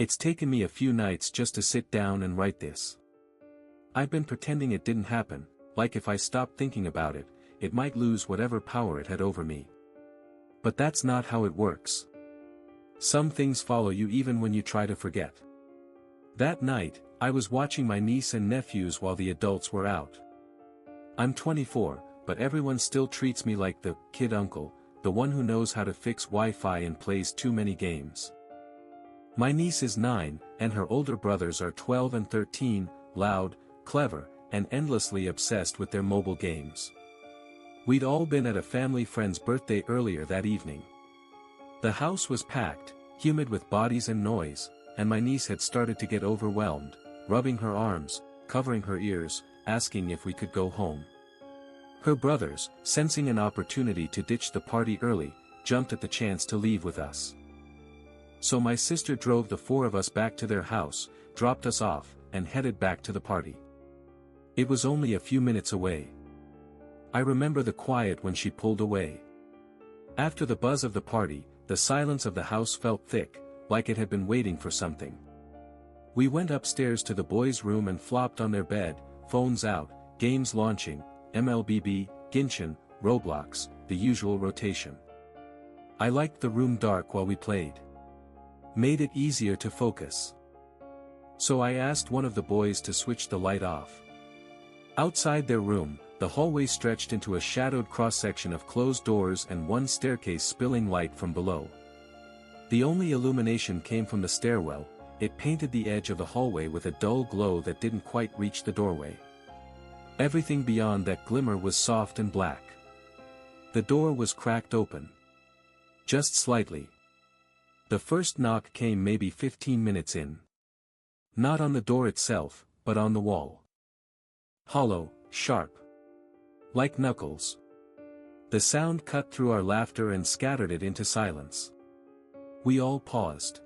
It's taken me a few nights just to sit down and write this. I've been pretending it didn't happen, like if I stopped thinking about it, it might lose whatever power it had over me. But that's not how it works. Some things follow you even when you try to forget. That night, I was watching my niece and nephews while the adults were out. I'm 24, but everyone still treats me like the kid uncle, the one who knows how to fix Wi-Fi and plays too many games. My niece is 9, and her older brothers are 12 and 13, loud, clever, and endlessly obsessed with their mobile games. We'd all been at a family friend's birthday earlier that evening. The house was packed, humid with bodies and noise, and my niece had started to get overwhelmed, rubbing her arms, covering her ears, asking if we could go home. Her brothers, sensing an opportunity to ditch the party early, jumped at the chance to leave with us. So my sister drove the 4 of us back to their house, dropped us off, and headed back to the party. It was only a few minutes away. I remember the quiet when she pulled away. After the buzz of the party, the silence of the house felt thick, like it had been waiting for something. We went upstairs to the boys' room and flopped on their bed, phones out, games launching, MLBB, Genshin, Roblox, the usual rotation. I liked the room dark while we played. Made it easier to focus. So I asked one of the boys to switch the light off. Outside their room, the hallway stretched into a shadowed cross-section of closed doors and one staircase spilling light from below. The only illumination came from the stairwell. It painted the edge of the hallway with a dull glow that didn't quite reach the doorway. Everything beyond that glimmer was soft and black. The door was cracked open. Just slightly. The first knock came maybe 15 minutes in. Not on the door itself, but on the wall. Hollow, sharp. Like knuckles. The sound cut through our laughter and scattered it into silence. We all paused.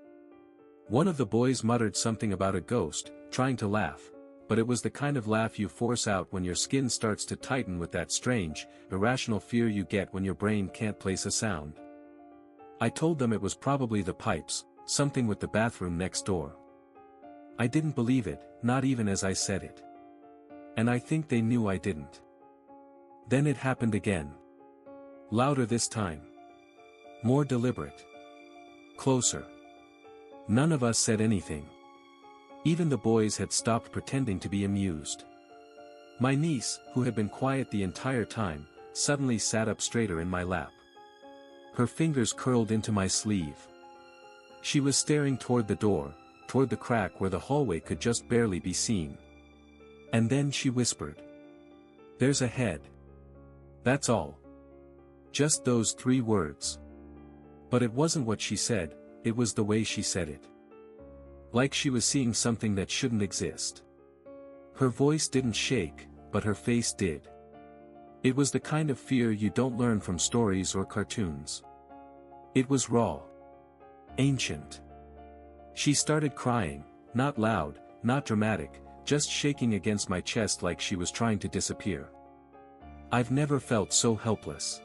One of the boys muttered something about a ghost, trying to laugh, but it was the kind of laugh you force out when your skin starts to tighten with that strange, irrational fear you get when your brain can't place a sound. I told them it was probably the pipes, something with the bathroom next door. I didn't believe it, not even as I said it. And I think they knew I didn't. Then it happened again. Louder this time. More deliberate. Closer. None of us said anything. Even the boys had stopped pretending to be amused. My niece, who had been quiet the entire time, suddenly sat up straighter in my lap. Her fingers curled into my sleeve. She was staring toward the door, toward the crack where the hallway could just barely be seen. And then she whispered. "There's a head." That's all. Just those 3 words. But it wasn't what she said, it was the way she said it. Like she was seeing something that shouldn't exist. Her voice didn't shake, but her face did. It was the kind of fear you don't learn from stories or cartoons. It was raw. Ancient. She started crying, not loud, not dramatic, just shaking against my chest like she was trying to disappear. I've never felt so helpless.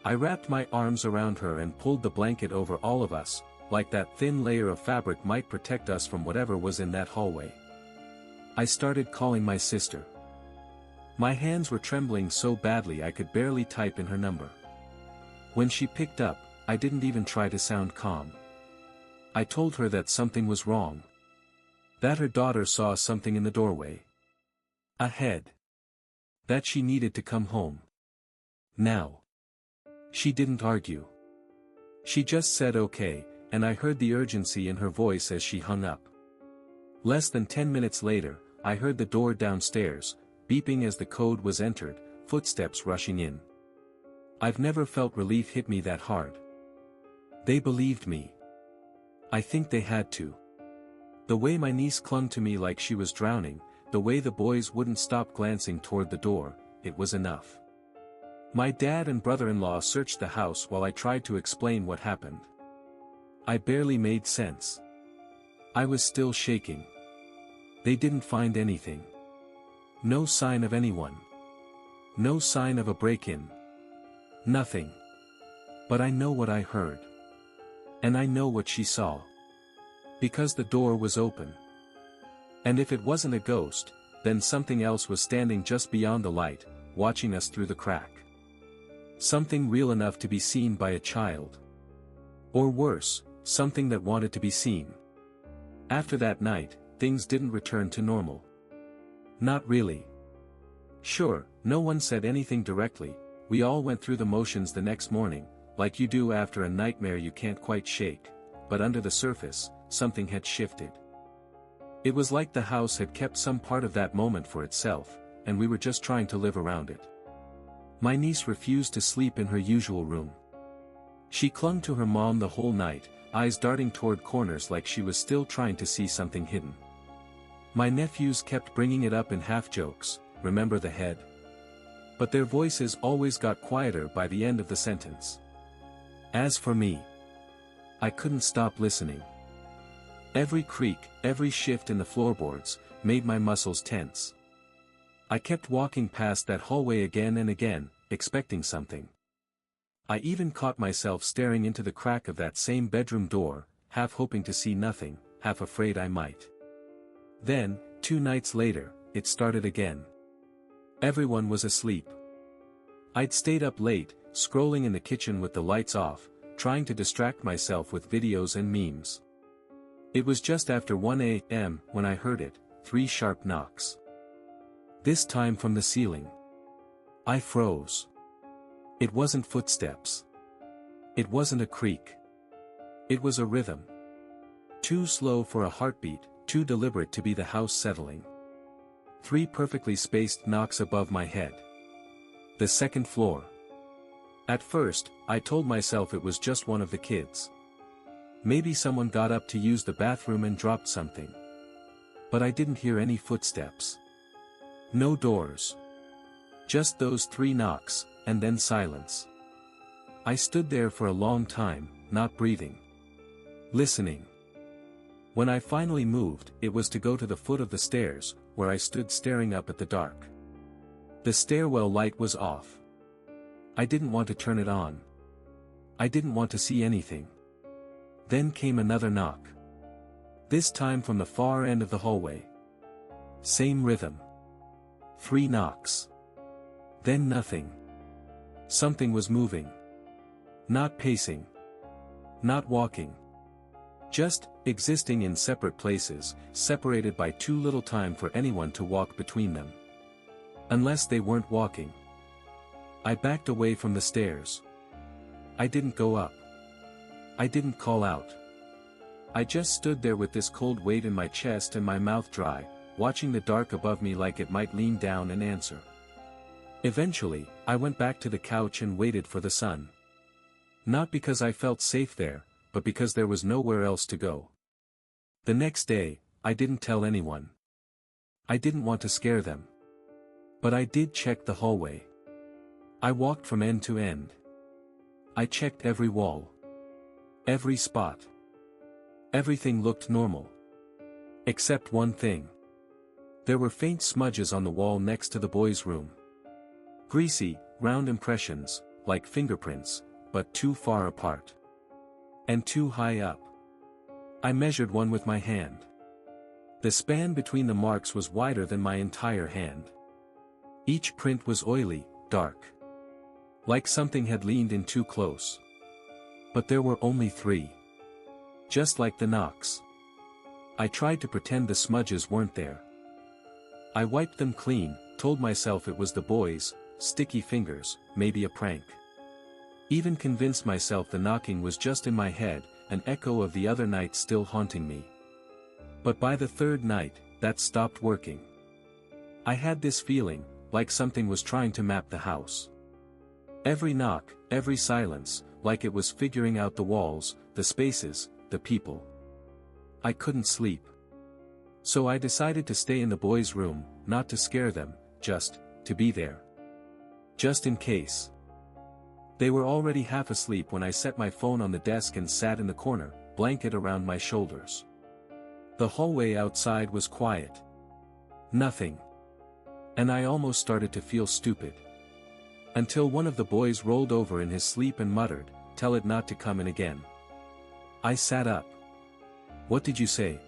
I wrapped my arms around her and pulled the blanket over all of us, like that thin layer of fabric might protect us from whatever was in that hallway. I started calling my sister. My hands were trembling so badly I could barely type in her number. When she picked up, I didn't even try to sound calm. I told her that something was wrong. That her daughter saw something in the doorway. A head. That she needed to come home. Now. She didn't argue. She just said okay, and I heard the urgency in her voice as she hung up. Less than 10 minutes later, I heard the door downstairs, beeping as the code was entered, footsteps rushing in. I've never felt relief hit me that hard. They believed me. I think they had to. The way my niece clung to me like she was drowning, the way the boys wouldn't stop glancing toward the door, it was enough. My dad and brother-in-law searched the house while I tried to explain what happened. I barely made sense. I was still shaking. They didn't find anything. No sign of anyone. No sign of a break-in. Nothing. But I know what I heard. And I know what she saw. Because the door was open. And if it wasn't a ghost, then something else was standing just beyond the light, watching us through the crack. Something real enough to be seen by a child. Or worse, something that wanted to be seen. After that night, things didn't return to normal. Not really. Sure, no one said anything directly, we all went through the motions the next morning, like you do after a nightmare you can't quite shake, but under the surface, something had shifted. It was like the house had kept some part of that moment for itself, and we were just trying to live around it. My niece refused to sleep in her usual room. She clung to her mom the whole night, eyes darting toward corners like she was still trying to see something hidden. My nephews kept bringing it up in half-jokes, remember the head? But their voices always got quieter by the end of the sentence. As for me, I couldn't stop listening. Every creak, every shift in the floorboards, made my muscles tense. I kept walking past that hallway again and again, expecting something. I even caught myself staring into the crack of that same bedroom door, half hoping to see nothing, half afraid I might. Then, 2 nights later, it started again. Everyone was asleep. I'd stayed up late, scrolling in the kitchen with the lights off, trying to distract myself with videos and memes. It was just after 1 a.m. when I heard it, 3 sharp knocks. This time from the ceiling. I froze. It wasn't footsteps. It wasn't a creak. It was a rhythm. Too slow for a heartbeat, too deliberate to be the house settling. 3 perfectly spaced knocks above my head. The 2nd floor. At first, I told myself it was just one of the kids. Maybe someone got up to use the bathroom and dropped something. But I didn't hear any footsteps. No doors. Just those 3 knocks, and then silence. I stood there for a long time, not breathing. Listening. When I finally moved, it was to go to the foot of the stairs, where I stood staring up at the dark. The stairwell light was off. I didn't want to turn it on. I didn't want to see anything. Then came another knock. This time from the far end of the hallway. Same rhythm. 3 knocks. Then nothing. Something was moving. Not pacing. Not walking. Just existing in separate places, separated by too little time for anyone to walk between them. Unless they weren't walking. I backed away from the stairs. I didn't go up. I didn't call out. I just stood there with this cold weight in my chest and my mouth dry, watching the dark above me like it might lean down and answer. Eventually, I went back to the couch and waited for the sun. Not because I felt safe there, but because there was nowhere else to go. The next day, I didn't tell anyone. I didn't want to scare them. But I did check the hallway. I walked from end to end. I checked every wall. Every spot. Everything looked normal. Except one thing. There were faint smudges on the wall next to the boys' room. Greasy, round impressions, like fingerprints, but too far apart. And too high up. I measured one with my hand. The span between the marks was wider than my entire hand. Each print was oily, dark. Like something had leaned in too close. But there were only 3. Just like the knocks. I tried to pretend the smudges weren't there. I wiped them clean, told myself it was the boys, sticky fingers, maybe a prank. Even convinced myself the knocking was just in my head, an echo of the other night still haunting me. But by the 3rd night, that stopped working. I had this feeling, like something was trying to map the house. Every knock, every silence, like it was figuring out the walls, the spaces, the people. I couldn't sleep. So I decided to stay in the boys' room, not to scare them, just to be there. Just in case. They were already half asleep when I set my phone on the desk and sat in the corner, blanket around my shoulders. The hallway outside was quiet. Nothing. And I almost started to feel stupid. Until one of the boys rolled over in his sleep and muttered, "Tell it not to come in again." I sat up. "What did you say?"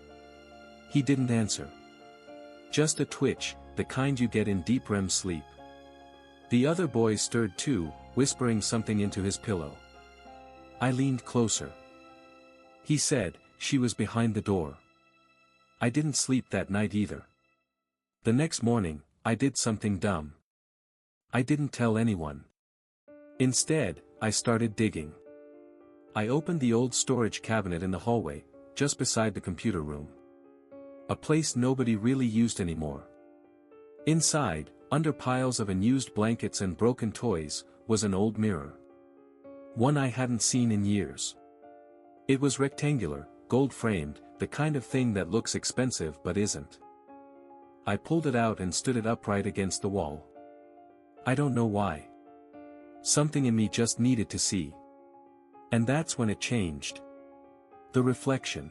He didn't answer. Just a twitch, the kind you get in deep REM sleep. The other boy stirred too, whispering something into his pillow. I leaned closer. He said, "She was behind the door." I didn't sleep that night either. The next morning, I did something dumb. I didn't tell anyone. Instead, I started digging. I opened the old storage cabinet in the hallway, just beside the computer room. A place nobody really used anymore. Inside, under piles of unused blankets and broken toys, was an old mirror. One I hadn't seen in years. It was rectangular, gold-framed, the kind of thing that looks expensive but isn't. I pulled it out and stood it upright against the wall. I don't know why. Something in me just needed to see. And that's when it changed. The reflection.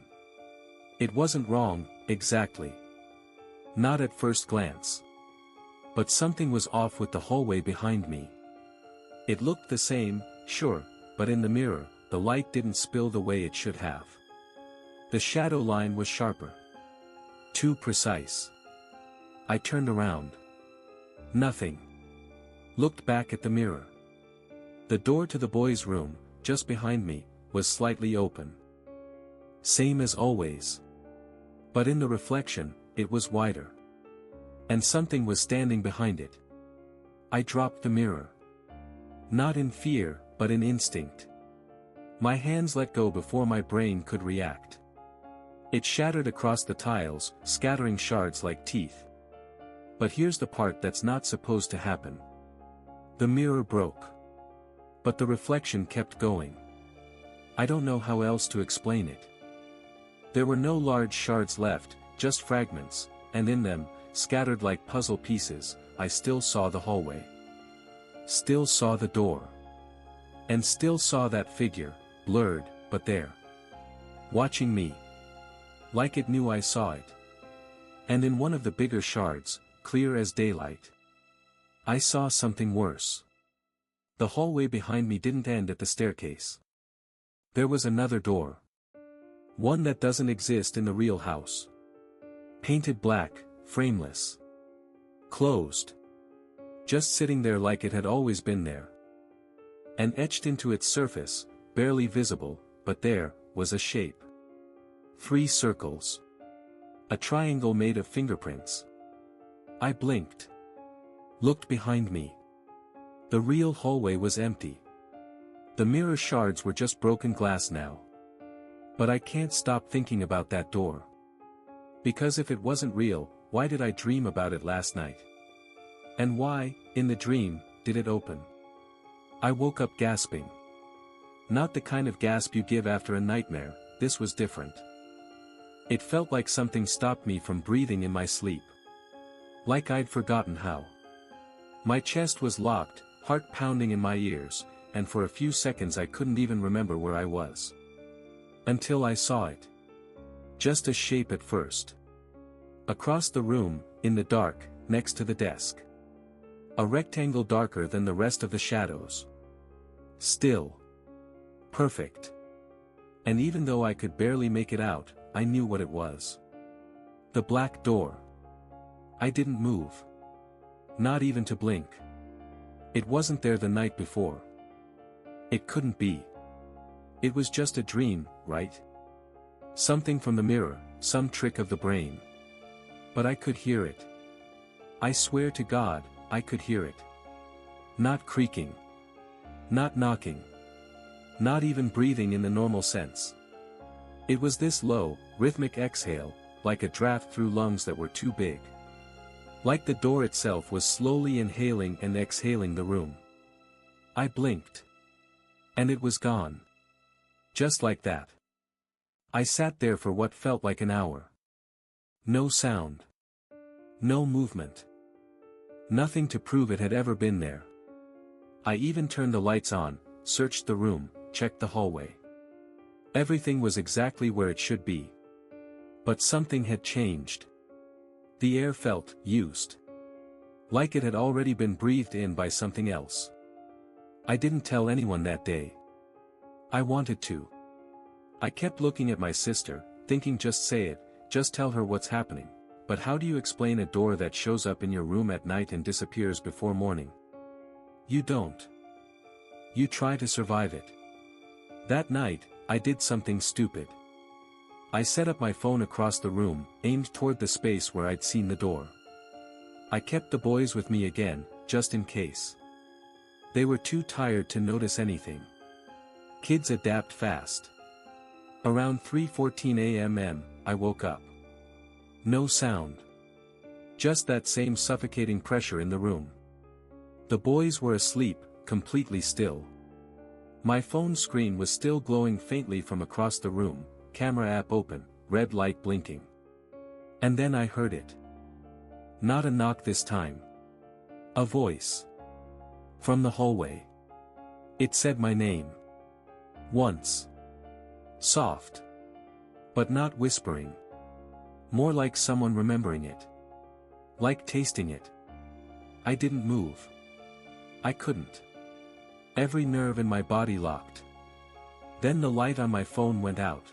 It wasn't wrong, exactly. Not at first glance. But something was off with the hallway behind me. It looked the same, sure, but in the mirror, the light didn't spill the way it should have. The shadow line was sharper. Too precise. I turned around. Nothing. Looked back at the mirror. The door to the boys' room, just behind me, was slightly open. Same as always. But in the reflection, it was wider. And something was standing behind it. I dropped the mirror. Not in fear, but in instinct. My hands let go before my brain could react. It shattered across the tiles, scattering shards like teeth. But here's the part that's not supposed to happen. The mirror broke. But the reflection kept going. I don't know how else to explain it. There were no large shards left, just fragments, and in them, scattered like puzzle pieces, I still saw the hallway. Still saw the door. And still saw that figure, blurred, but there. Watching me. Like it knew I saw it. And in one of the bigger shards, clear as daylight, I saw something worse. The hallway behind me didn't end at the staircase. There was another door. One that doesn't exist in the real house. Painted black, frameless. Closed. Just sitting there like it had always been there. And etched into its surface, barely visible, but there, was a shape. 3 circles. A triangle made of fingerprints. I blinked. Looked behind me. The real hallway was empty. The mirror shards were just broken glass now. But I can't stop thinking about that door. Because if it wasn't real, why did I dream about it last night? And why, in the dream, did it open? I woke up gasping. Not the kind of gasp you give after a nightmare, this was different. It felt like something stopped me from breathing in my sleep. Like I'd forgotten how. My chest was locked, heart pounding in my ears, and for a few seconds I couldn't even remember where I was. Until I saw it. Just a shape at first. Across the room, in the dark, next to the desk. A rectangle darker than the rest of the shadows. Still. Perfect. And even though I could barely make it out, I knew what it was. The black door. I didn't move. Not even to blink. It wasn't there the night before. It couldn't be. It was just a dream, right? Something from the mirror, some trick of the brain. But I could hear it. I swear to God, I could hear it. Not creaking. Not knocking. Not even breathing in the normal sense. It was this low, rhythmic exhale, like a draft through lungs that were too big. Like the door itself was slowly inhaling and exhaling the room. I blinked. And it was gone. Just like that. I sat there for what felt like an hour. No sound. No movement. Nothing to prove it had ever been there. I even turned the lights on, searched the room, checked the hallway. Everything was exactly where it should be. But something had changed. The air felt used. Like it had already been breathed in by something else. I didn't tell anyone that day. I wanted to. I kept looking at my sister, thinking just say it, just tell her what's happening. But how do you explain a door that shows up in your room at night and disappears before morning? You don't. You try to survive it. That night, I did something stupid. I set up my phone across the room, aimed toward the space where I'd seen the door. I kept the boys with me again, just in case. They were too tired to notice anything. Kids adapt fast. Around 3:14 a.m. I woke up. No sound. Just that same suffocating pressure in the room. The boys were asleep, completely still. My phone screen was still glowing faintly from across the room, camera app open, red light blinking. And then I heard it. Not a knock this time. A voice. From the hallway. It said my name. Once. Soft. But not whispering. More like someone remembering it. Like tasting it. I didn't move. I couldn't. Every nerve in my body locked. Then the light on my phone went out.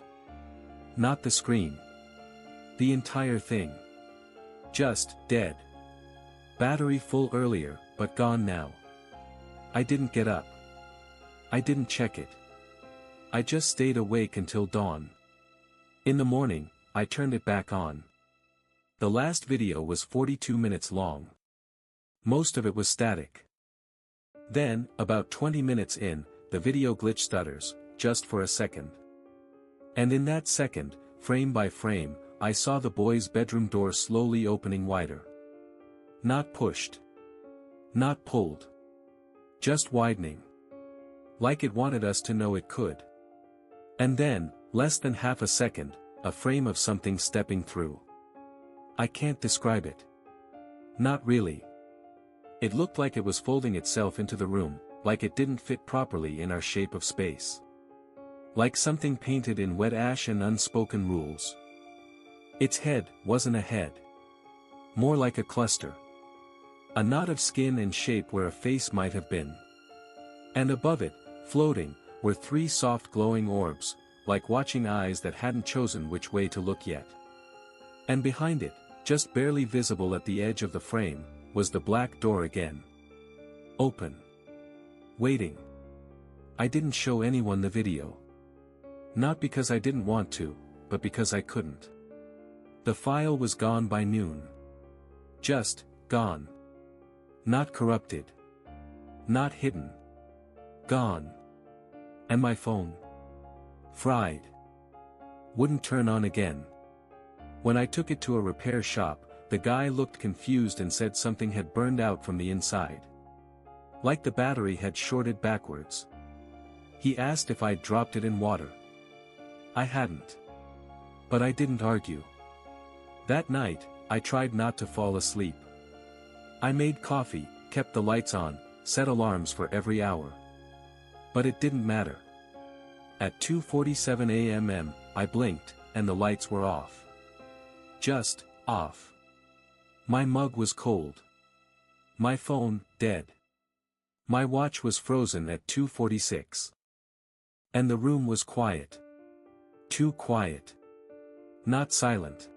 Not the screen. The entire thing. Just dead. Battery full earlier, but gone now. I didn't get up. I didn't check it. I just stayed awake until dawn. In the morning, I turned it back on. The last video was 42 minutes long. Most of it was static. Then, about 20 minutes in, the video glitch stutters, just for a second. And in that second, frame by frame, I saw the boys' bedroom door slowly opening wider. Not pushed. Not pulled. Just widening. Like it wanted us to know it could. And then, less than half a second, a frame of something stepping through. I can't describe it. Not really. It looked like it was folding itself into the room, like it didn't fit properly in our shape of space. Like something painted in wet ash and unspoken rules. Its head wasn't a head. More like a cluster. A knot of skin and shape where a face might have been. And above it, floating, were three soft glowing orbs, like watching eyes that hadn't chosen which way to look yet. And behind it, just barely visible at the edge of the frame, was the black door again. Open. Waiting. I didn't show anyone the video. Not because I didn't want to, but because I couldn't. The file was gone by noon. Just, gone. Not corrupted. Not hidden. Gone. And my phone? Fried. Wouldn't turn on again. When I took it to a repair shop, the guy looked confused and said something had burned out from the inside. Like the battery had shorted backwards. He asked if I'd dropped it in water. I hadn't. But I didn't argue. That night, I tried not to fall asleep. I made coffee, kept the lights on, set alarms for every hour. But it didn't matter. At 2:47 a.m. I blinked, and the lights were off. Just, off. My mug was cold. My phone, dead. My watch was frozen at 2:46. And the room was quiet. Too quiet. Not silent.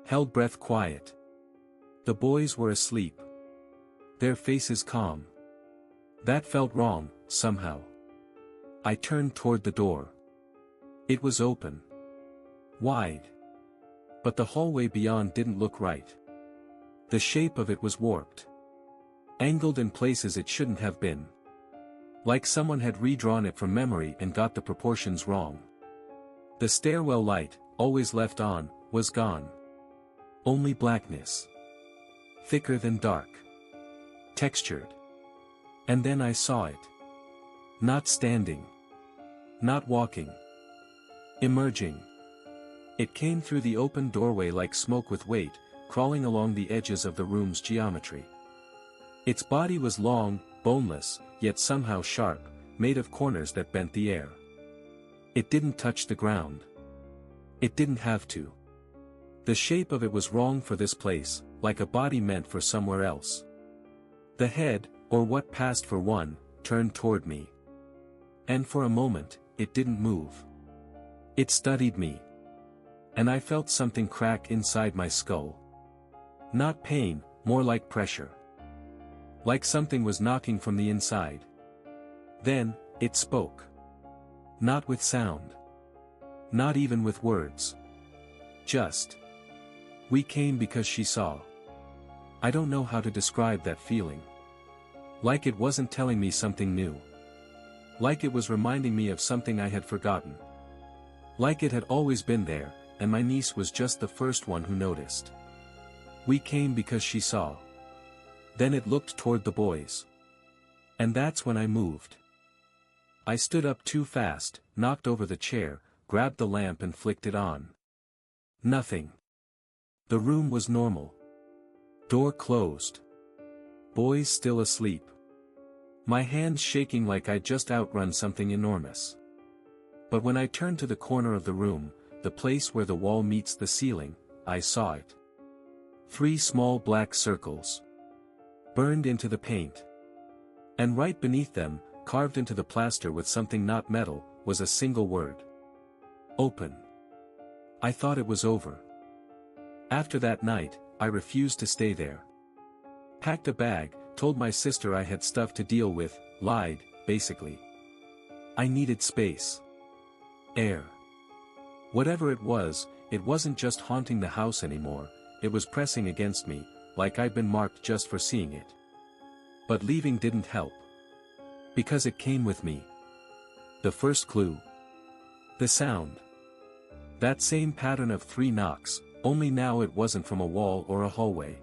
Held breath quiet. The boys were asleep. Their faces calm. That felt wrong, somehow. I turned toward the door. It was open. Wide. But the hallway beyond didn't look right. The shape of it was warped. Angled in places it shouldn't have been. Like someone had redrawn it from memory and got the proportions wrong. The stairwell light, always left on, was gone. Only blackness. Thicker than dark. Textured. And then I saw it. Not standing. Not walking. Emerging. It came through the open doorway like smoke with weight, crawling along the edges of the room's geometry. Its body was long, boneless, yet somehow sharp, made of corners that bent the air. It didn't touch the ground. It didn't have to. The shape of it was wrong for this place, like a body meant for somewhere else. The head, or what passed for one, turned toward me. And for a moment, it didn't move. It studied me. And I felt something crack inside my skull. Not pain, more like pressure. Like something was knocking from the inside. Then, it spoke. Not with sound. Not even with words. Just. We came because she saw. I don't know how to describe that feeling. Like it wasn't telling me something new. Like it was reminding me of something I had forgotten. Like it had always been there, and my niece was just the first one who noticed. We came because she saw. Then it looked toward the boys. And that's when I moved. I stood up too fast, knocked over the chair, grabbed the lamp and flicked it on. Nothing. The room was normal. Door closed. Boys still asleep. My hands shaking like I'd just outrun something enormous. But when I turned to the corner of the room, the place where the wall meets the ceiling, I saw it. 3 small black circles. Burned into the paint. And right beneath them, carved into the plaster with something not metal, was a single word. Open. I thought it was over. After that night, I refused to stay there. Packed a bag, told my sister I had stuff to deal with, lied, basically. I needed space. Air. Whatever it wasn't just haunting the house anymore, it was pressing against me, like I'd been marked just for seeing it. But leaving didn't help. Because it came with me. The first clue. The sound. That same pattern of 3 knocks, only now it wasn't from a wall or a hallway.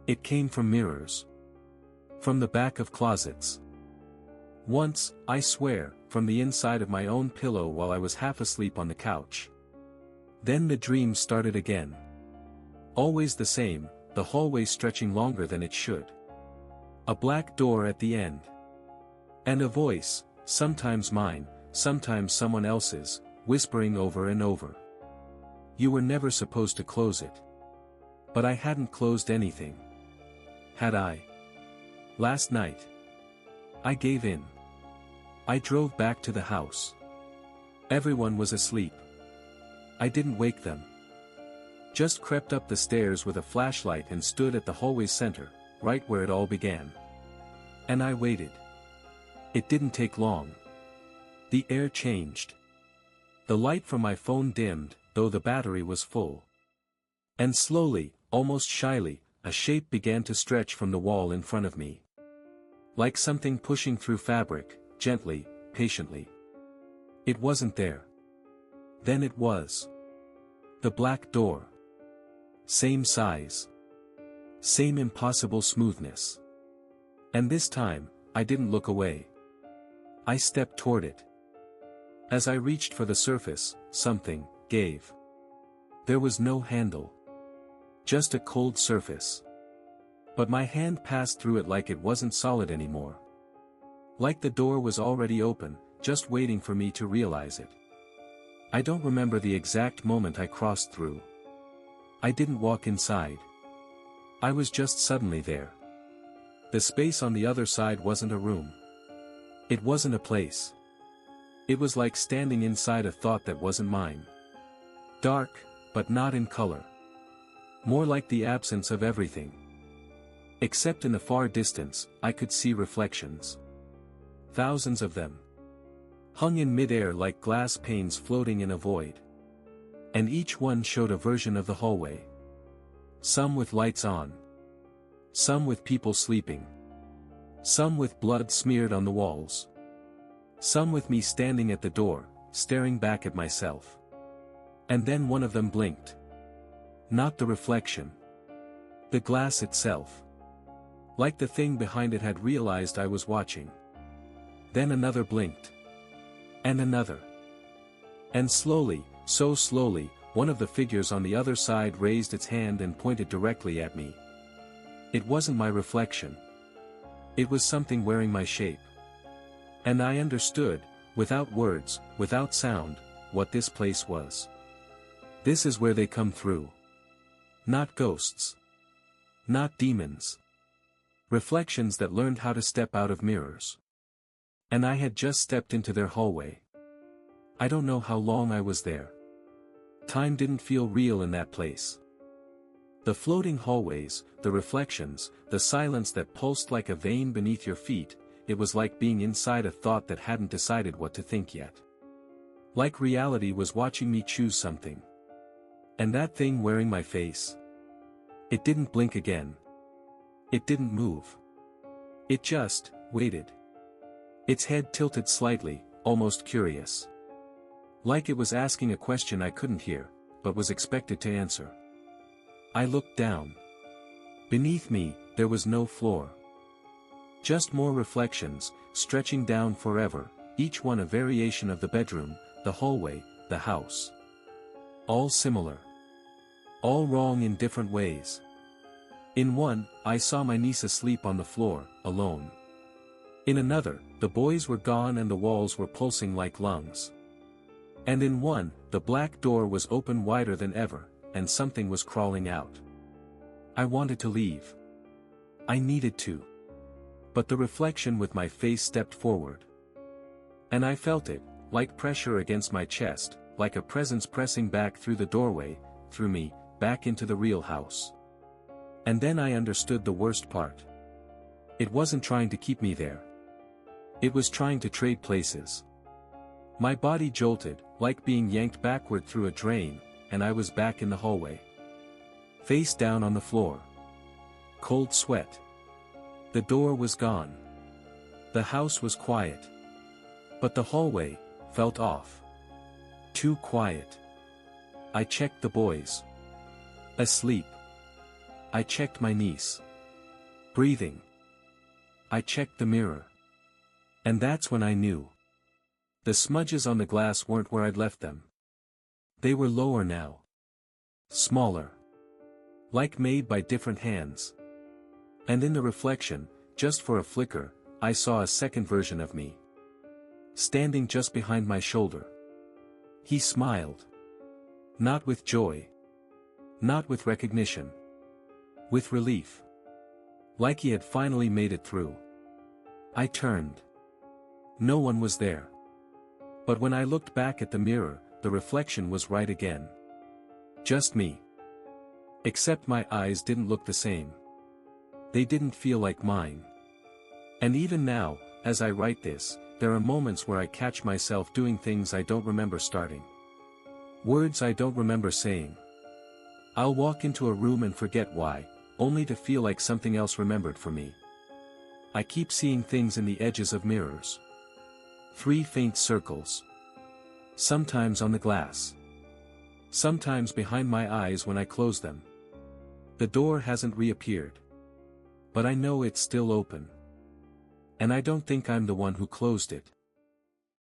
It came from mirrors. From the back of closets. Once, I swear, from the inside of my own pillow while I was half asleep on the couch. Then the dream started again. Always the same, the hallway stretching longer than it should. A black door at the end. And a voice, sometimes mine, sometimes someone else's, whispering over and over. You were never supposed to close it. But I hadn't closed anything. Had I? Last night. I gave in. I drove back to the house. Everyone was asleep. I didn't wake them. Just crept up the stairs with a flashlight and stood at the hallway's center, right where it all began. And I waited. It didn't take long. The air changed. The light from my phone dimmed, though the battery was full. And slowly, almost shyly, a shape began to stretch from the wall in front of me. Like something pushing through fabric, gently, patiently. It wasn't there. Then it was. The black door. Same size. Same impossible smoothness. And this time, I didn't look away. I stepped toward it. As I reached for the surface, something gave. There was no handle. Just a cold surface. But my hand passed through it like it wasn't solid anymore. Like the door was already open, just waiting for me to realize it. I don't remember the exact moment I crossed through. I didn't walk inside. I was just suddenly there. The space on the other side wasn't a room. It wasn't a place. It was like standing inside a thought that wasn't mine. Dark, but not in color. More like the absence of everything. Except in the far distance, I could see reflections. Thousands of them. Hung in midair like glass panes floating in a void. And each one showed a version of the hallway. Some with lights on. Some with people sleeping. Some with blood smeared on the walls. Some with me standing at the door, staring back at myself. And then one of them blinked. Not the reflection. The glass itself. Like the thing behind it had realized I was watching. Then another blinked. And another. And slowly, so slowly, one of the figures on the other side raised its hand and pointed directly at me. It wasn't my reflection. It was something wearing my shape. And I understood, without words, without sound, what this place was. This is where they come through. Not ghosts. Not demons. Reflections that learned how to step out of mirrors. And I had just stepped into their hallway. I don't know how long I was there. Time didn't feel real in that place. The floating hallways, the reflections, the silence that pulsed like a vein beneath your feet, it was like being inside a thought that hadn't decided what to think yet. Like reality was watching me choose something. And that thing wearing my face. It didn't blink again. It didn't move. It just waited. Its head tilted slightly, almost curious. Like it was asking a question I couldn't hear, but was expected to answer. I looked down. Beneath me, there was no floor. Just more reflections, stretching down forever, each one a variation of the bedroom, the hallway, the house. All similar. All wrong in different ways. In one, I saw my niece asleep on the floor, alone. In another, the boys were gone and the walls were pulsing like lungs. And in one, the black door was open wider than ever, and something was crawling out. I wanted to leave. I needed to. But the reflection with my face stepped forward. And I felt it, like pressure against my chest, like a presence pressing back through the doorway, through me, back into the real house. And then I understood the worst part. It wasn't trying to keep me there. It was trying to trade places. My body jolted, like being yanked backward through a drain, and I was back in the hallway. Face down on the floor. Cold sweat. The door was gone. The house was quiet. But the hallway felt off. Too quiet. I checked the boys. Asleep. I checked my niece. Breathing. I checked the mirror. And that's when I knew. The smudges on the glass weren't where I'd left them. They were lower now. Smaller. Like made by different hands. And in the reflection, just for a flicker, I saw a second version of me. Standing just behind my shoulder. He smiled. Not with joy. Not with recognition. With relief. Like he had finally made it through. I turned. No one was there. But when I looked back at the mirror, the reflection was right again. Just me. Except my eyes didn't look the same. They didn't feel like mine. And even now, as I write this, there are moments where I catch myself doing things I don't remember starting. Words I don't remember saying. I'll walk into a room and forget why, only to feel like something else remembered for me. I keep seeing things in the edges of mirrors. 3 faint circles. Sometimes on the glass. Sometimes behind my eyes when I close them. The door hasn't reappeared. But I know it's still open. And I don't think I'm the one who closed it.